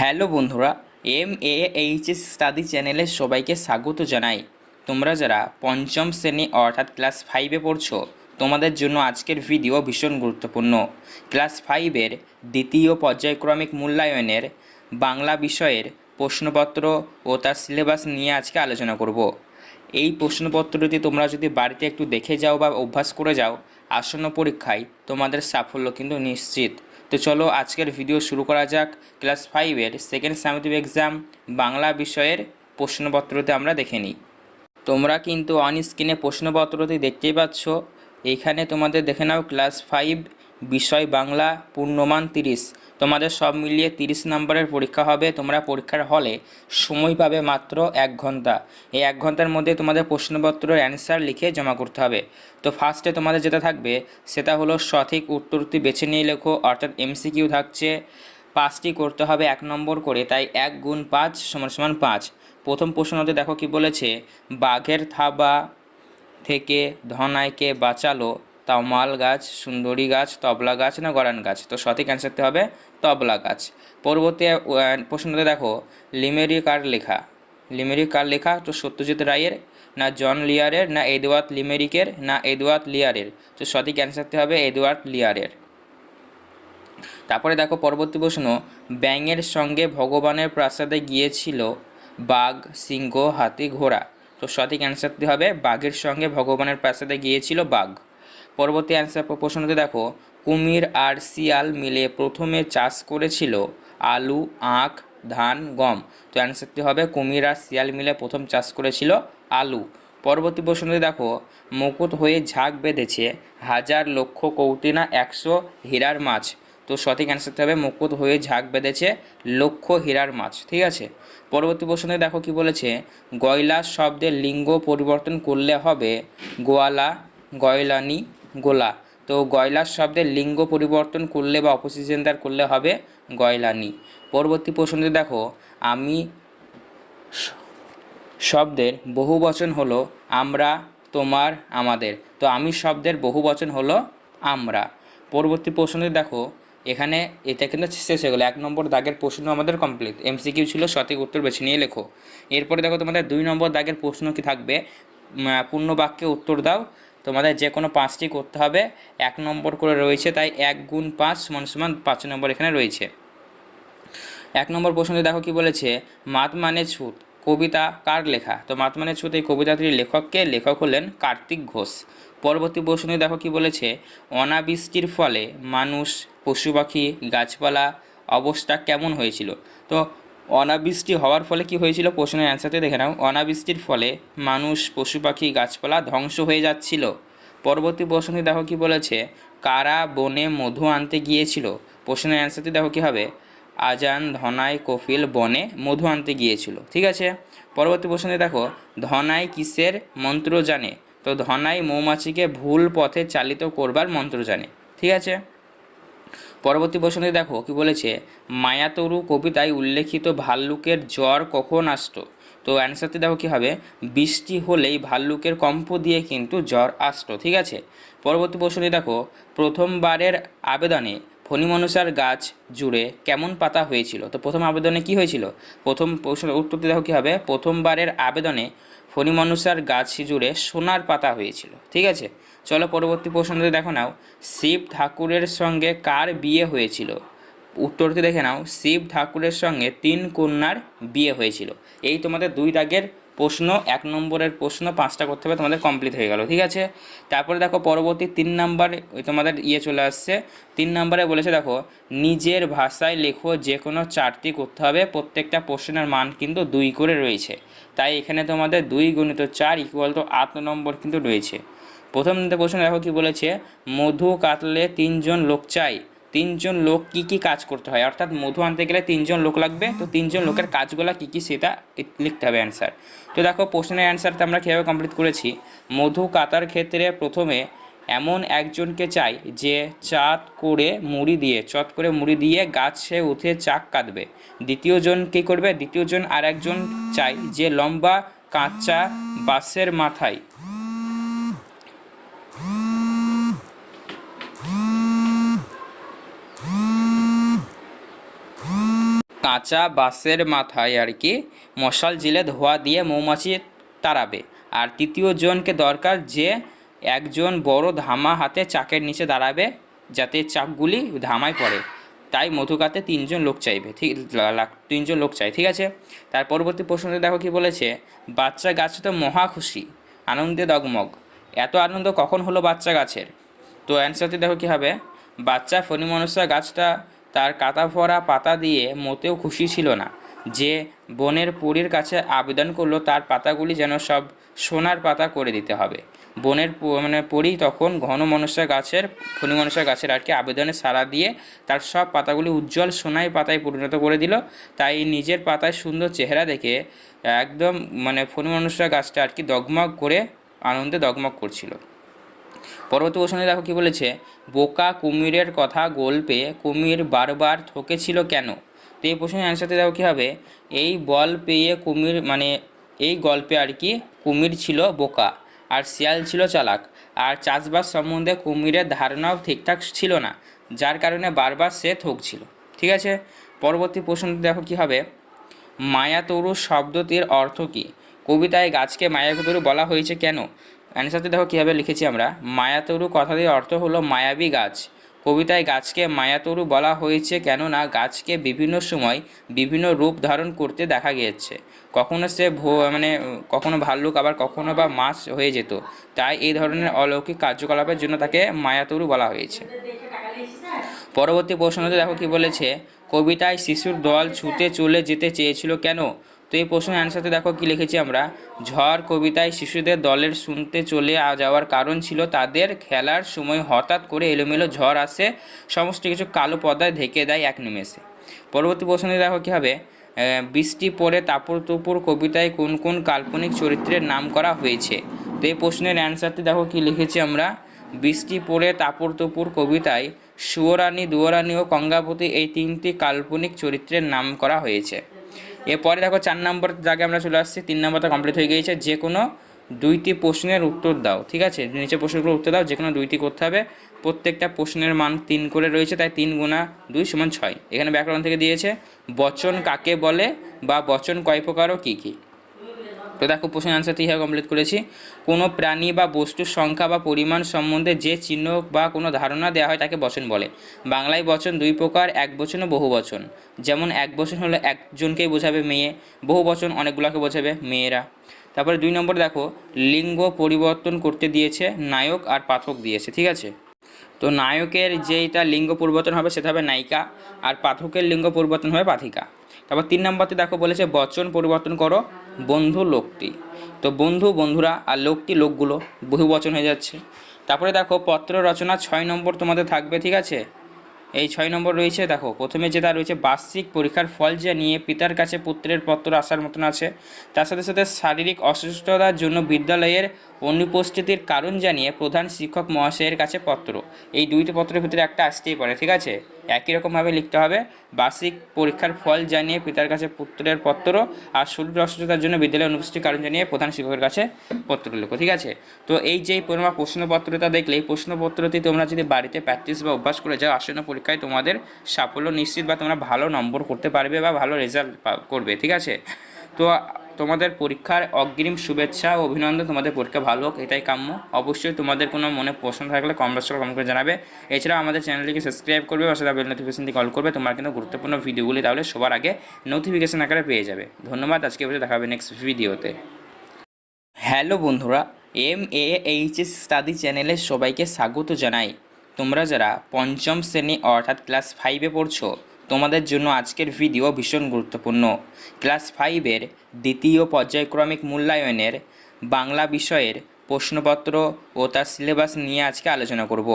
Hello বন্ধুরা, MAHS study চ্যানেলে সবাইকে স্বাগত জানাই। তোমরা যারা পঞ্চম শ্রেণী অর্থাৎ ক্লাস 5-এ পড়ছো, তোমাদের জন্য আজকের ভিডিও ভীষণ গুরুত্বপূর্ণ। ক্লাস 5-এর দ্বিতীয় পর্যায়ক্রমিক মূল্যায়নের বাংলা বিষয়ের প্রশ্নপত্র ও তার সিলেবাস নিয়ে আজকে আলোচনা করব। এই প্রশ্নপত্রটি তোমরা যদি বাড়িতে একটু দেখে যাও বা অভ্যাস করে যাও, আসন্ন পরীক্ষায় তোমাদের সাফল্য কিন্তু নিশ্চিত। তো চলো আজকের ভিডিও শুরু করা যাক। ক্লাস 5-এর সেকেন্ড সামেটিভ এক্সাম বাংলা বিষয়ের প্রশ্নপত্রতে আমরা দেখে নিই। তোমরা কিন্তু অন স্ক্রিনে প্রশ্নপত্রটি দেখতেই পাচ্ছ। এইখানে তোমাদের দেখে নাও ক্লাস 5 বিষয় বাংলা, পূর্ণমান 30। তোমাদের সব মিলিয়ে 30 নম্বরের পরীক্ষা হবে। তোমরা পরীক্ষার হলে সময় পাবে মাত্র 1 ঘন্টা। এই 1 ঘন্টার মধ্যে তোমাদের প্রশ্নপত্রের অ্যান্সার লিখে জমা করতে হবে। তো ফার্স্টে তোমাদের যেটা থাকবে সেটা হলো সঠিক উত্তরটি বেছে নিয়ে লেখো, অর্থাৎ MCQ থাকছে। 5টি করতে হবে 1 নম্বর করে, তাই 1 গুণ 5 = 5। প্রথম প্রশ্নতে দেখো কি বলেছে, বাঘের থাবা থেকে ধনাইকে বাঁচালো তমাল গাছ, সুন্দরী গাছ, তবলা গাছ না গরান গাছ? তো সঠিক অ্যান্সারতে হবে তবলা গাছ। পরবর্তী প্রশ্নতে দেখো, লিমেরিক কার লেখা? লিমেরিক কার লেখা? তো সত্যজিৎ রায়ের না জন লিয়ারের না এডওয়ার্ড লিমেরিকের না এডওয়ার্ড লিয়ারের? তো সঠিক অ্যান্সারতে হবে এডওয়ার্ড লিয়ারের। তারপরে দেখো পরবর্তী প্রশ্ন, ব্যাঙের সঙ্গে ভগবানের প্রাসাদে গিয়েছিল বাঘ, সিংহ, হাতি, ঘোড়া? তো সঠিক অ্যান্সারটি হবে বাঘের সঙ্গে ভগবানের প্রাসাদে গিয়েছিল বাঘ। পরবর্তী অ্যান্সার প্রশ্নতে দেখো, কুমির আর শিয়াল মিলে প্রথমে চাষ করেছিল আলু, আখ, ধান, গম? তো অ্যান্সারটি হবে কুমির আর শিয়াল মিলে প্রথম চাষ করেছিল আলু। পরবর্তী প্রশ্নতে দেখো, মুকুট হয়ে ঝাঁক বেঁধেছে হাজার লক্ষ কৌটি না 100 হীরার মাছ? তো সঠিক অ্যান্সারটা হবে মুকুট হয়ে ঝাঁক বেঁধেছে লক্ষ হীরার মাছ। ঠিক আছে। পরবর্তী প্রশ্নে দেখো কি বলেছে, গয়লা শব্দের লিঙ্গ পরিবর্তন করলে হবে গোয়ালা, গয়লানি, গোলা? তো গয়লা শব্দের লিঙ্গ পরিবর্তন করলে বা অপোজিশনদার করলে হবে গয়লানি। পরবর্তী প্রশ্নে দেখো, আমি শব্দের বহুবচন হলো আমরা, তোমার, আমাদের? তো আমি শব্দের বহুবচন হলো আমরা। পরবর্তী প্রশ্নে দেখো, এখানে এটা কিন্তু শেষ হয়ে গেলো। 1 নম্বর দাগের প্রশ্ন আমাদের কমপ্লিট। MCQ ছিল, সঠিক উত্তর বেছে নিয়ে লেখো। এরপরে দেখো তোমাদের 2 নম্বর দাগের প্রশ্ন কি থাকবে, পূর্ণ বাক্যে উত্তর দাও। তোমাদের যে কোনো 5টি করতে হবে, 1 নম্বর করে রয়েছে, তাই 1 গুণ 5 = 5 নম্বর এখানে রয়েছে। 1 নম্বর প্রশ্নটি দেখো কি বলেছে, মাত মানে ছুত কবিতা কার লেখা? তো মাত মানে ছুত এই কবিতাটির লেখককে? লেখক হলেন কার্তিক ঘোষ। পরবর্তী প্রশ্নটি দেখো কি বলেছে, অনাবৃষ্টির ফলে মানুষ, পশু পাখি, গাছপালা অবস্থা কেমন হয়েছিল? তো অনাবৃষ্টি হওয়ার ফলে কি হয়েছিল? প্রশ্নের অ্যান্সারটি দেখে নাও। অনাবৃষ্টির ফলে মানুষ, পশু পাখি, গাছপালা ধ্বংস হয়ে যাচ্ছিল। পরবর্তী প্রশ্নটি দেখো কি বলেছে, কারা বনে মধু আনতে গিয়েছিল? প্রশ্নের অ্যান্সারটি দেখো কি হবে, আজান, ধনাই, কফিল বনে মধু আনতে গিয়েছিল। ঠিক আছে। পরবর্তী প্রশ্নে দেখো, ধনাই কিসের মন্ত্র জানে? তো ধনাই মৌমাছিকে ভুল পথে চালিত করবার মন্ত্র জানে। ঠিক আছে। পরবর্তী প্রশ্নে দেখো কি বলেছে, মায়াতরু কবিতায় উল্লেখিত ভাল্লুকের জ্বর কখন আসতো? তো অ্যান্সারটি দেখো কি হবে, বৃষ্টি হলেই ভাল্লুকের কম্প দিয়ে কিন্তু জ্বর আসতো। ঠিক আছে। পরবর্তী প্রশ্নে দেখো, প্রথমবারের আবেদনে ফণিমনসার গাছ জুড়ে কেমন পাতা হয়েছিল? তো প্রথম আবেদনে কি হয়েছিল? প্রথম প্রশ্নের উত্তরটি দেখো কী হবে, প্রথমবারের আবেদনে ফণিমনসার গাছ জুড়ে সোনার পাতা হয়েছিল। ঠিক আছে। চলো পরবর্তী প্রশ্নটি দেখো নাও, শিব ঠাকুরের সঙ্গে কার বিয়ে হয়েছিল? উত্তরটি দেখে নাও, শিব ঠাকুরের সঙ্গে 3 কন্যার বিয়ে হয়েছিল। এই তোমাদের 2 দাগের প্রশ্ন, 1 নম্বরের প্রশ্ন 5টা করতে হবে, তোমাদের কমপ্লিট হয়ে গেল। ঠিক আছে। তারপরে দেখো পরবর্তী 3 নাম্বার তোমাদের চলে আসছে। 3 নম্বরে বলেছে দেখো, নিজের ভাষায় লেখো, যে কোনো 4টি করতে হবে। প্রত্যেকটা প্রশ্নের মান কিন্তু 2 করে রয়েছে, তাই এখানে তোমাদের 2 × 4 = 8 নম্বর কিন্তু রয়েছে। প্রথম প্রশ্ন দেখো কি বলেছে, মধু কাটলে 3 জন লোক চাই। 3 জন লোক কি কাজ করতে হয়? অর্থাৎ মধু আনতে গেলে 3 জন লোক লাগবে। তো 3 জন লোকের কাজগুলো কি সেটা লিখতে হবে অ্যান্সার। তো দেখো প্রশ্নের অ্যান্সারটা আমরা কীভাবে কমপ্লিট করেছি, মধু কাটার ক্ষেত্রে প্রথমে এমন একজনকে চাই যে চট করে মুড়ি দিয়ে গাছে উঠে চাক কাটবে। দ্বিতীয়জন কী করবে? দ্বিতীয়জন আর একজন চাই যে লম্বা কাঁচা বাঁশের মাথায় কাঁচা বাঁশের মাথায় আর কি মশাল জেলে ধোঁয়া দিয়ে মৌমাছি তাড়াবে। আর তৃতীয় জনকে দরকার, যে একজন বড় ধামা হাতে চাকের নিচে দাঁড়াবে যাতে চাকগুলি ধামায় পড়ে। তাই মধুকাতে 3জন লোক চাইবে, ঠিক 3জন লোক চাই, ঠিক আছে। তার পরবর্তী প্রশ্নতে দেখো কি বলেছে, বাচ্চা গাছ তো মহা খুশি, আনন্দে দগমগ। এত আনন্দ কখন হলো বাচ্চা গাছের? তো অ্যান্সারটি দেখো কী হবে, বাচ্চা ফণিমনসা গাছটা তার কাটা ভরা পাতা দিয়ে মোটেও খুশি ছিল না। যে বনের পরীর কাছে আবেদন করলো তার পাতাগুলি যেন সব সোনার পাতা করে দিতে হবে। বনের পরী তখন ফণিমনসা গাছের আর কি আবেদনে সাড়া দিয়ে তার সব পাতাগুলি উজ্জ্বল সোনাই পাতায় পরিণত করে দিল। তাই নিজের পাতায় সুন্দর চেহারা দেখে একদম ফণিমনসা গাছটা আর কি দগমগ করে আনন্দে দগমগ করছিল। পরবর্তী প্রশ্নে দেখো কি বলেছে, বোকা কুমিরের কথা গল্পে কুমির বারবার ঠকেছিল কেন? তো এই প্রশ্নের অ্যান্সারতে দেখো কী হবে, এই বল পেয়ে কুমির এই গল্পে আর কি কুমির ছিল বোকা আর শিয়াল ছিল চালাক, আর চাষবাস সম্বন্ধে কুমিরের ধারণাও ঠিকঠাক ছিল না, যার কারণে বারবার সে ঠকছিল, ঠিক আছে। পরবর্তী প্রশ্নটি দেখো কী হবে, মায়াতরু শব্দটির অর্থ কী? কবিতায় গাছকে মায়াতরু বলা হয়েছে কেন? অ্যান্সারটি দেখো কীভাবে লিখেছি আমরা, মায়াতরু কথাটির অর্থ হলো মায়াবী গাছ। কবিতায় গাছকে মায়াতরু বলা হয়েছে কেননা গাছকে বিভিন্ন সময় বিভিন্ন রূপ ধারণ করতে দেখা গিয়েছে। কখনো সে কখনো ভাল্লুক, আবার কখনো বা মাছ হয়ে যেত। তাই এই ধরনের অলৌকিক কার্যকলাপের জন্য তাকে মায়াতরু বলা হয়েছে। পরবর্তী প্রশ্নতে দেখো কি বলেছে, কবিতায় শিশুর দল ছুটে চলে যেতে চেয়েছিল কেন? তো এই প্রশ্নের অ্যান্সারতে দেখো কি লিখেছি আমরা, ঝড় কবিতায় শিশুদের দলের শুনতে চলে যাওয়ার কারণ ছিল তাদের খেলার সময় হঠাৎ করে এলোমেলো ঝড় আসে, সমস্ত কিছু কালো পর্দায় ঢেকে দেয় এক নিমেষে। পরবর্তী প্রশ্নে দেখো কী হবে, বৃষ্টি পড়ে তাপর তুপুর কবিতায় কোন কোন কাল্পনিক চরিত্রের নাম করা হয়েছে? তো এই প্রশ্নের অ্যান্সারটি দেখো কি লিখেছি আমরা, বৃষ্টি পড়ে তাপর তুপুর কবিতায় সুয়রানী, দুয়রানী ও গঙ্গাবতী এই 3টি কাল্পনিক চরিত্রের নাম করা হয়েছে। এরপরে দেখো 4 নম্বর জায়গায় আমরা চলে আসছি, 3 নম্বরটা কমপ্লিট হয়ে গিয়েছে। যে কোনো 2টি প্রশ্নের উত্তর দাও, ঠিক আছে, নিচে প্রশ্নগুলো উত্তর দাও, যে কোনো 2টি করতে হবে। প্রত্যেকটা প্রশ্নের মান 3 করে রয়েছে, তাই 3 গুণা 2 সমান 6। এখানে ব্যাকরণ থেকে দিয়েছে বচন কাকে বলে বা বচন কয় প্রকার ও কী কী। তো দেখো প্রশ্নের আনসারটি হিসাবে কমপ্লিট করেছি, কোনো প্রাণী বা বস্তুর সংখ্যা বা পরিমাণ সম্বন্ধে যে চিহ্ন বা কোনো ধারণা দেওয়া হয় তাকে বচন বলে। বাংলায় বচন 2 প্রকার, এক বচন ও বহু বচন। যেমন এক বচন হলো একজনকেই বোঝাবে মেয়ে, বহু বচন অনেকগুলোকে বোঝাবে মেয়েরা। তারপরে 2 নম্বর দেখো, লিঙ্গ পরিবর্তন করতে দিয়েছে নায়ক আর পাঠক দিয়েছে, ঠিক আছে। তো নায়কের যেইটা লিঙ্গ পরিবর্তন হবে সেটা হবে নায়িকা, আর পাঠকের লিঙ্গ পরিবর্তন হবে পাঠিকা। তারপর 3 নম্বরতে দেখো বলেছে বচন পরিবর্তন করো বন্ধু লোকটি। তো বন্ধু বন্ধুরা আর লোকটি লোকগুলো, বহু বচন হয়ে যাচ্ছে। তারপরে দেখো পত্র রচনা 6 নম্বর তোমাদের থাকবে, ঠিক আছে। এই 6 নম্বর রয়েছে, দেখো প্রথমে যেটা রয়েছে বার্ষিক পরীক্ষার ফল জানিয়ে পিতার কাছে পুত্রের পত্র আসার মতন আছে। তার সাথে সাথে শারীরিক অসুস্থতার জন্য বিদ্যালয়ের অনুপস্থিতির কারণ জানিয়ে প্রধান শিক্ষক মহাশয়ের কাছে পত্র। এই 2টি পত্রের ভিতরে একটা আসতেই পারে, ঠিক আছে। একই রকমভাবে লিখতে হবে, বার্ষিক পরীক্ষার ফল জানিয়ে পিতার কাছে পুত্রের পত্র, আর শরীর অসুস্থতার জন্য বিদ্যালয়ের অনুপস্থিতির কারণ জানিয়ে প্রধান শিক্ষকের কাছে পত্র লেখো, ঠিক আছে। তো এই যে প্রশ্নপত্রটা দেখলে, এই প্রশ্নপত্রটি তোমরা যদি বাড়িতে প্র্যাকটিস বা অভ্যাস করে যাও, আসন্ন পরীক্ষায় তোমাদের সাফল্য নিশ্চিত, বা তোমরা ভালো নম্বর করতে পারবে বা ভালো রেজাল্ট করবে, ঠিক আছে। তো তোমাদের পরীক্ষার অগ্রিম শুভেচ্ছা ও অভিনন্দন, তোমাদের পরীক্ষা ভালো হোক, এটাই কাম্য। অবশ্যই তোমাদের কোনো মনে প্রশ্ন থাকলে কমেন্ট করে জানাবে। এছাড়াও আমাদের চ্যানেলটিকে সাবস্ক্রাইব করবে, বা সেটা বেল নোটিফিকেশনটি কল করবে, তোমরা কিন্তু গুরুত্বপূর্ণ ভিডিওগুলি তাহলে সবার আগে নোটিফিকেশন আকারে পেয়ে যাবে। ধন্যবাদ, আজকে দেখা হবে নেক্সট ভিডিওতে। হ্যালো বন্ধুরা, MAHS স্টাডি চ্যানেলে সবাইকে স্বাগত জানাই। তোমরা যারা পঞ্চম শ্রেণী অর্থাৎ ক্লাস 5-এ পড়ছো, তোমাদের জন্য আজকের ভিডিও ভীষণ গুরুত্বপূর্ণ। ক্লাস 5-এর দ্বিতীয় পর্যায়ক্রমিক মূল্যায়নের বাংলা বিষয়ের প্রশ্নপত্র ও তার সিলেবাস নিয়ে আজকে আলোচনা করব।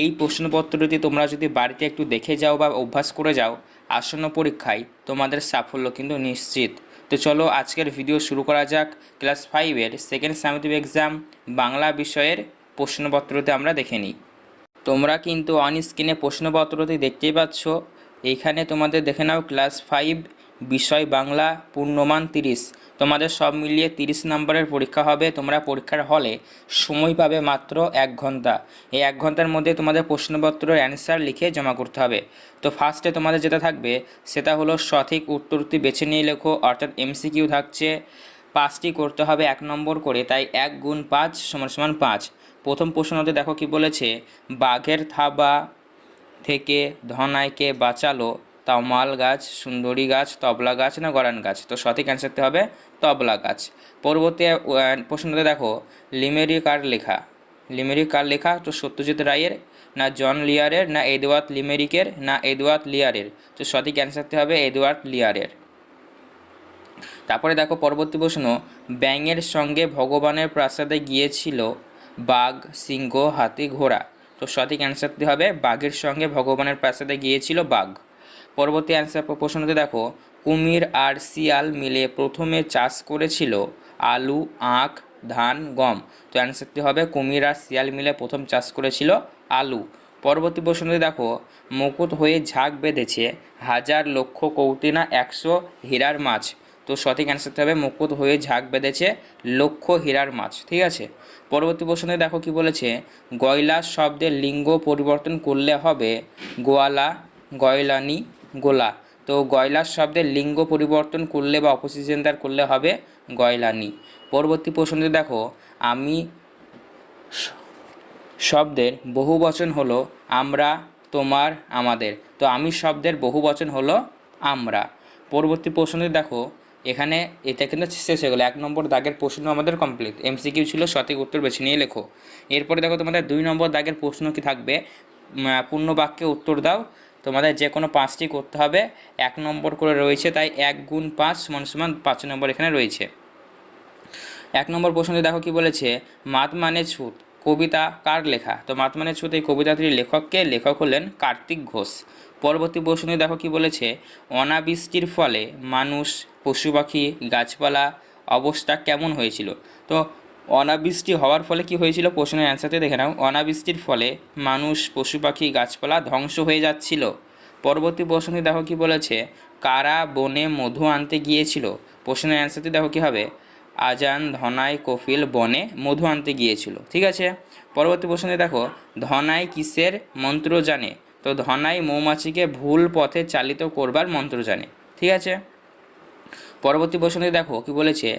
এই প্রশ্নপত্রটি তোমরা যদি বাড়িতে একটু দেখে যাও বা অভ্যাস করে যাও, আসন্ন পরীক্ষায় তোমাদের সাফল্য কিন্তু নিশ্চিত। তো চলো আজকের ভিডিও শুরু করা যাক। ক্লাস 5-এর সেকেন্ড সামেটিভ এক্সাম বাংলা বিষয়ের প্রশ্নপত্রতে আমরা দেখে নিই। তোমরা কিন্তু অন স্ক্রিনে প্রশ্নপত্রটি দেখতেই পাচ্ছ। এইখানে তোমাদের দেখে নাও ক্লাস 5 বিষয় বাংলা, পূর্ণমান 30। তোমাদের সব মিলিয়ে 30 নম্বরের পরীক্ষা হবে। তোমরা পরীক্ষার হলে সময় পাবে মাত্র 1 ঘন্টা। এই 1 ঘন্টার মধ্যে তোমাদের প্রশ্নপত্রের অ্যান্সার লিখে জমা করতে হবে। তো ফার্স্টে তোমাদের যেটা থাকবে সেটা হলো সঠিক উত্তরটি বেছে নিয়ে লেখো, অর্থাৎ এমসিকিউ থাকছে। 5টি করতে হবে 1 নম্বর করে, তাই 1 গুণ 5 = 5। প্রথম প্রশ্নতে দেখো কি বলেছে, বাঘের থাবা থেকে ধনাইকে বাঁচালো তমাল গাছ, সুন্দরী গাছ, তবলা গাছ না গরান গাছ? তো সঠিক অ্যান্সারটি হবে তবলা গাছ। পরবর্তী প্রশ্নতে দেখো, লিমেরিক কার লেখা? লিমেরিক কার লেখা? তো সত্যজিৎ রায়ের না জন লিয়ারের না এডওয়ার্ড লিমেরিকের না এডওয়ার্ড লিয়ারের? তো সঠিক অ্যান্সারটি হবে এডওয়ার্ড লিয়ারের। তারপরে দেখো পরবর্তী প্রশ্ন, ব্যাঙের সঙ্গে ভগবানের প্রাসাদে গিয়েছিল বাঘ, সিংহ, হাতি, ঘোড়া? তো সঠিক অ্যান্সারটি হবে বাঘের সঙ্গে ভগবানের প্রাসাদে গিয়েছিল বাঘ। পরবর্তী অ্যান্সার প্রশ্নতে দেখো, কুমির আর শিয়াল মিলে প্রথমে চাষ করেছিল আলু, আখ, ধান, গম? তো অ্যান্সারটি হবে কুমির আর শিয়াল মিলে প্রথম চাষ করেছিল আলু। পরবর্তী প্রশ্নতে দেখো, মুকুট হয়ে ঝাঁক বেঁধেছে 1000 লক্ষ কৌটি না 100 হীরার মাছ? তো সঠিক অ্যান্সারটি হবে মুকুট হয়ে ঝাঁক বেঁধেছে লক্ষ হীরার মাছ। ঠিক আছে। পরবর্তী প্রশ্নে দেখো কি বলেছে, গয়লা শব্দের লিঙ্গ পরিবর্তন করলে হবে গোয়ালা, গয়লানি, গোলা? তো গয়লা শব্দের লিঙ্গ পরিবর্তন করলে বা অপোজিশন করলে হবে গয়লানি। পরবর্তী প্রশ্নতে দেখো, আমি শব্দের বহুবচন হলো আমরা, তোমার, আমাদের। তো আমি শব্দের বহুবচন হলো আমরা। পরবর্তী প্রশ্নটি দেখো, এখানে এটা কিন্তু শেষ হয়ে গেলো। 1 নম্বর দাগের প্রশ্ন আমাদের কমপ্লিট। এমসিকিউ ছিল, সঠিক উত্তর বেছে নিয়ে লেখো। এরপরে দেখো তোমাদের 2 নম্বর দাগের প্রশ্ন কি থাকবে, পূর্ণ বাক্যে উত্তর দাও। তোমাদের যে কোনো 5টি করতে হবে, 1 নম্বর করে রয়েছে, তাই 1 গুণ 5 = 5 নম্বর এখানে রয়েছে। 1 নম্বর প্রশ্নটি দেখো কি বলেছে, মাত মানে ছুত কবিতা কার লেখা? তো মাত মানে ছুত এই কবিতাটির লেখককে? লেখক হলেন কার্তিক ঘোষ। পরবর্তী প্রশ্নটি দেখো কি বলেছে, অনাবৃষ্টির ফলে মানুষ, পশু পাখি, গাছপালা অবস্থা কেমন হয়েছিল? তো অনাবৃষ্টি হওয়ার ফলে কি হয়েছিল? প্রশ্নের অ্যান্সারটি দেখে নাও। অনাবৃষ্টির ফলে মানুষ, পশু পাখি, গাছপালা ধ্বংস হয়ে যাচ্ছিল। পরবর্তী প্রশ্নটি দেখো কি বলেছে, কারা বনে মধু আনতে গিয়েছিল? প্রশ্নের অ্যান্সারটি দেখো কি হবে, আজান, ধনাই, কফিল বনে মধু আনতে গিয়েছিল। ঠিক আছে। পরবর্তী প্রশ্নে দেখো, ধনাই কিসের মন্ত্র জানে? তো ধনাই মৌমাছিকে ভুল পথে চালিত করবার মন্ত্র জানে। ঠিক আছে। পরবর্তী প্রশ্নে দেখো কি বলেছে,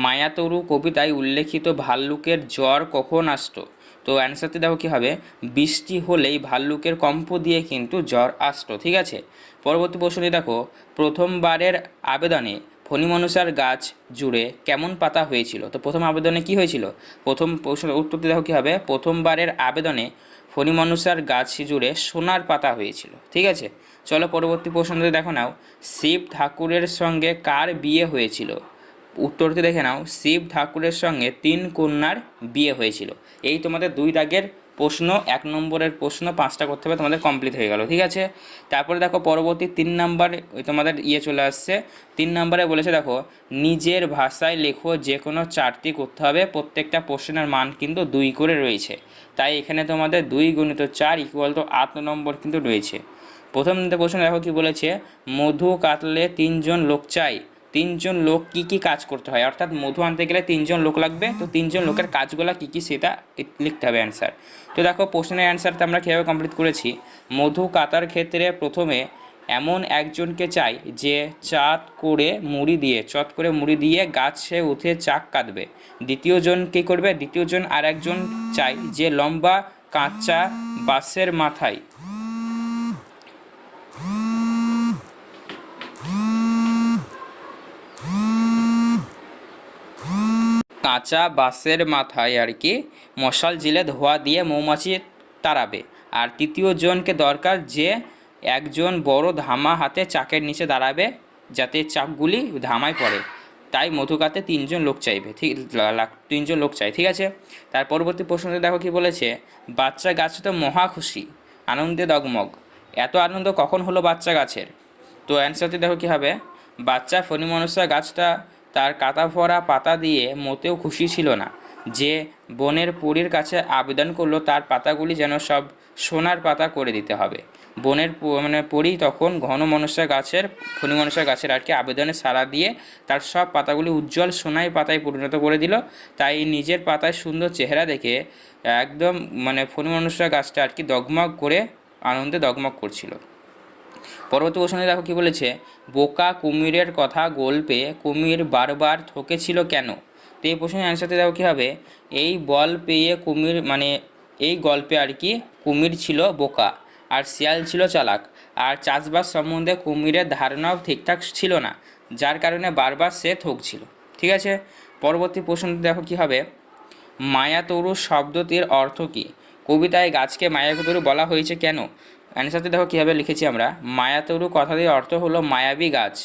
মায়াতরু কবিতায় উল্লেখিত ভাল্লুকের জ্বর কখন আসতো? তো অ্যান্সারটি দেখো কি হবে, বৃষ্টি হলেই ভাল্লুকের কম্প দিয়ে কিন্তু জ্বর আসতো। ঠিক আছে। পরবর্তী প্রশ্নে দেখো, প্রথমবারের আবেদনে ফণিমনসার গাছ জুড়ে কেমন পাতা হয়েছিল? তো প্রথম আবেদনে কি হয়েছিল? প্রথম প্রশ্নের উত্তরটি দেখো কী হবে, প্রথমবারের আবেদনে ফণিমনসার গাছ জুড়ে সোনার পাতা হয়েছিল। ঠিক আছে। চলো পরবর্তী প্রশ্নটি দেখো নাও, শিব ঠাকুরের সঙ্গে কার বিয়ে হয়েছিল? উত্তরটি দেখে নাও, শিব ঠাকুরের সঙ্গে 3 কন্যার বিয়ে হয়েছিল। এই তোমাদের 2 দাগের প্রশ্ন, 1 নম্বরের প্রশ্ন 5টা করতে হবে, তোমাদের কমপ্লিট হয়ে গেল। ঠিক আছে। তারপরে দেখো পরবর্তী 3 নাম্বার তোমাদের চলে আসছে। 3 নম্বরে বলেছে দেখো, নিজের ভাষায় লেখো, যে কোনো 4টি করতে হবে। প্রত্যেকটা প্রশ্নের মান কিন্তু 2 করে রয়েছে, তাই এখানে তোমাদের 2 × 4 = 8 নম্বর কিন্তু রয়েছে। প্রথম প্রশ্ন দেখো কি বলেছে, মধু কাটলে 3 জন লোক চাই। 3 জন লোক কি কাজ করতে হয়? অর্থাৎ মধু আনতে গেলে 3 জন লোক লাগবে। তো 3 জন লোকের কাজগুলো কী সেটা লিখতে হবে অ্যান্সার। তো দেখো প্রশ্নের অ্যান্সারটা আমরা কীভাবে কমপ্লিট করেছি, মধু কাটার ক্ষেত্রে প্রথমে এমন একজনকে চাই যে চট করে মুড়ি দিয়ে গাছে উঠে চাক কাটবে। দ্বিতীয়জন কী করবে? দ্বিতীয়জন আর একজন চাই যে লম্বা কাঁচা বাঁশের মাথায় আর কি মশাল জেলে ধোঁয়া দিয়ে মৌমাছি তাড়াবে। আর তৃতীয় জনকে দরকার যে একজন বড় ধামা হাতে চাকের নিচে দাঁড়াবে যাতে চাকগুলি ধামায় পড়ে। তাই মধু কাটতে 3 জন লোক চাইবে। 3 জন লোক চাই। ঠিক আছে। তার পরবর্তী প্রশ্নতে দেখো কি বলেছে, বাচ্চা গাছ তো মহা খুশি, আনন্দে দগমগ। এত আনন্দ কখন হলো বাচ্চা গাছের? তো অ্যান্সারটি দেখো কী হবে, বাচ্চা ফণিমনসা গাছটা তার কাটা ভরা পাতা দিয়ে মোটেও খুশি ছিল না। যে বনের পরীর কাছে আবেদন করলো তার পাতাগুলি যেন সব সোনার পাতা করে দিতে হবে। বনের মানে পরী তখন ফণি মনসা গাছের আর কি আবেদনে সাড়া দিয়ে তার সব পাতাগুলি উজ্জ্বল সোনাই পাতায় পরিণত করে দিল। তাই নিজের পাতায় সুন্দর চেহারা দেখে একদম মানে ফণি মনসা গাছটা আর কি দগমগ করে আনন্দে দগমগ করছিল। পরবর্তী প্রশ্নে দেখো কি বলেছে, বোকা কুমিরের কথা গল্পে কুমির বারবার ঠকেছিল কেন? তো এই প্রশ্নের অ্যান্সারতে দেখো কী হবে, এই বল পেয়ে কুমির মানে এই গল্পে আর কি কুমির ছিল বোকা আর শিয়াল ছিল চালাক, আর চাষবাস সম্বন্ধে কুমিরের ধারণাও ঠিকঠাক ছিল না, যার কারণে বারবার সে ঠকছিল। ঠিক আছে, পরবর্তী প্রশ্নটি দেখো কী হবে, মায়াতরু শব্দটির অর্থ কী? কবিতায় গাছকে মায়াতরু বলা হয়েছে কেন? অ্যান্সারতে দেখো কীভাবে লিখেছি আমরা, মায়াতরু কথাটির অর্থ হলো মায়াবী গাছ।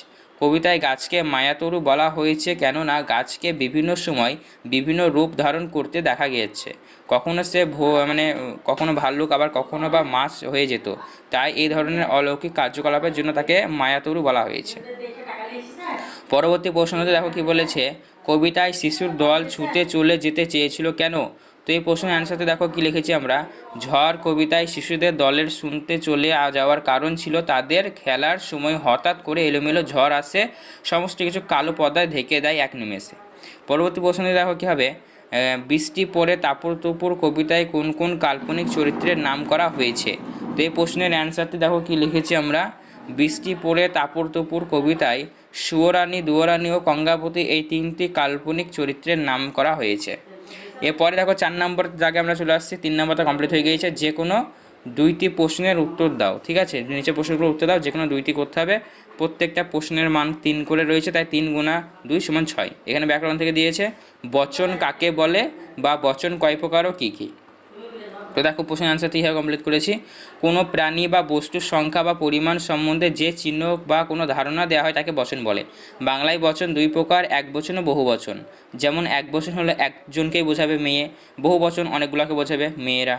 কবিতায় গাছকে মায়াতরু বলা হয়েছে কেননা গাছকে বিভিন্ন সময় বিভিন্ন রূপ ধারণ করতে দেখা গিয়েছে। কখনো সে কখনো ভাল্লুক, আবার কখনো বা মাছ হয়ে যেত। তাই এই ধরনের অলৌকিক কার্যকলাপের জন্য তাকে মায়াতরু বলা হয়েছে। পরবর্তী প্রশ্নতে দেখো কি বলেছে, কবিতায় শিশুর দল ছুটে চলে যেতে চেয়েছিল কেন? তো এই প্রশ্নের অ্যান্সারতে দেখো কি লিখেছি আমরা, ঝড় কবিতায় শিশুদের দলের শুনতে চলে যাওয়ার কারণ ছিল তাদের খেলার সময় হঠাৎ করে এলোমেলো ঝড় আসে, সমস্ত কিছু কালো পর্দায় ঢেকে দেয় এক নিমেষে। পরবর্তী প্রশ্নে দেখো কী হবে, বৃষ্টি পড়ে তাপর তুপুর কবিতায় কোন কোন কাল্পনিক চরিত্রের নাম করা হয়েছে? তো এই প্রশ্নের অ্যান্সারটি দেখো কি লিখেছি আমরা, বৃষ্টি পড়ে তাপর তুপুর কবিতায় সুয়রানী, দুয়রানী ও গঙ্গাবতী এই তিনটি কাল্পনিক চরিত্রের নাম করা হয়েছে। এরপরে দেখো 4 নম্বর জায়গায় আমরা চলে আসছি, 3 নম্বরটা কমপ্লিট হয়ে গিয়েছে। যে কোনো 2টি প্রশ্নের উত্তর দাও। ঠিক আছে, নিচে প্রশ্নগুলো উত্তর দাও, যে কোনো 2টি করতে হবে। প্রত্যেকটা প্রশ্নের মান 3 করে রয়েছে, তাই 3 গুণা 2 সমান 6। এখানে ব্যাকরণ থেকে দিয়েছে বচন কাকে বলে বা বচন কয় প্রকার ও কী কী। তো দেখো প্রশ্নের আনসারটি কীভাবে কমপ্লিট করেছি, কোনো প্রাণী বা বস্তুর সংখ্যা বা পরিমাণ সম্বন্ধে যে চিহ্ন বা কোনো ধারণা দেওয়া হয় তাকে বচন বলে। বাংলায় বচন 2 প্রকার, এক বচন ও বহু বচন। যেমন এক বচন হলো একজনকেই বোঝাবে মেয়ে, বহু বচন অনেকগুলোকে বোঝাবে মেয়েরা।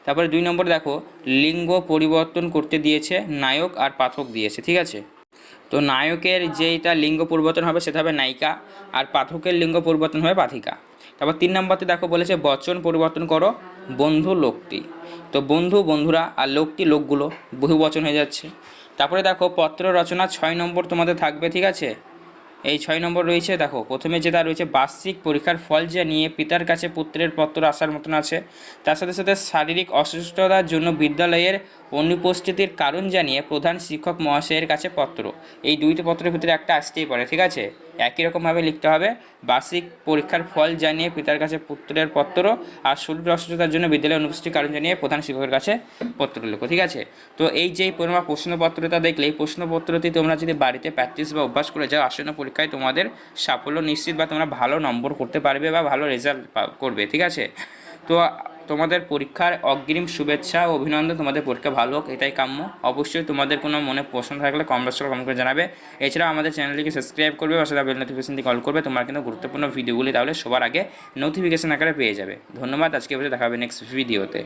তারপরে 2 নম্বর দেখো, লিঙ্গ পরিবর্তন করতে দিয়েছে নায়ক আর পাঠক দিয়েছে। ঠিক আছে, তো নায়কের যেইটা লিঙ্গ পরিবর্তন হবে সেটা হবে নায়িকা, আর পাঠকের লিঙ্গ পরিবর্তন হবে পাঠিকা। তারপর 3 নম্বরতে দেখো বলেছে বচন পরিবর্তন করো বন্ধু লোকটি। তো বন্ধু বন্ধুরা আর লোকটি লোকগুলো, বহু বচন হয়ে যাচ্ছে। তারপরে দেখো পত্র রচনা 6 নম্বর তোমাদের থাকবে। ঠিক আছে, এই 6 নম্বর রয়েছে। দেখো প্রথমে যেটা রয়েছে, বার্ষিক পরীক্ষার ফল জানিয়ে পিতার কাছে পুত্রের পত্র আসার মতন আছে। তার সাথে সাথে শারীরিক অসুস্থতার জন্য বিদ্যালয়ের অনুপস্থিতির কারণ জানিয়ে প্রধান শিক্ষক মহাশয়ের কাছে পত্র। এই 2টি পত্রের ভিতরে একটা আসতেই পারে। ঠিক আছে, একই রকমভাবে লিখতে হবে, বার্ষিক পরীক্ষার ফল জানিয়ে পিতার কাছে পুত্রের পত্র, আর শরীর অসুস্থতার জন্য বিদ্যালয়ের অনুপস্থিতির কারণ জানিয়ে প্রধান শিক্ষকের কাছে পত্র লেখো। ঠিক আছে, তো এই যে প্রশ্নপত্রটা দেখলে, এই প্রশ্নপত্রটি তোমরা যদি বাড়িতে প্র্যাকটিস বা অভ্যাস করে যাও, আসন্ন পরীক্ষায় তোমাদের সাফল্য নিশ্চিত, বা তোমরা ভালো নম্বর করতে পারবে বা ভালো রেজাল্ট করবে। ঠিক আছে, তো তোমাদের পরীক্ষার অগ্রিম শুভেচ্ছা ও অভিনন্দন, তোমাদের পরীক্ষা ভালো হোক, এটাই কাম্য। অবশ্যই তোমাদের কোনো মনে প্রশ্ন থাকলে কমেন্ট করে জানাবে। এছাড়াও আমাদের চ্যানেলটিকে সাবস্ক্রাইব করবে, বা সেটা বেল নোটিফিকেশনটি কল করবে, তোমরা কিন্তু গুরুত্বপূর্ণ ভিডিওগুলি তাহলে সবার আগে নোটিফিকেশন আকারে পেয়ে যাবে। ধন্যবাদ, আজকে দেখা হবে নেক্সট ভিডিওতে।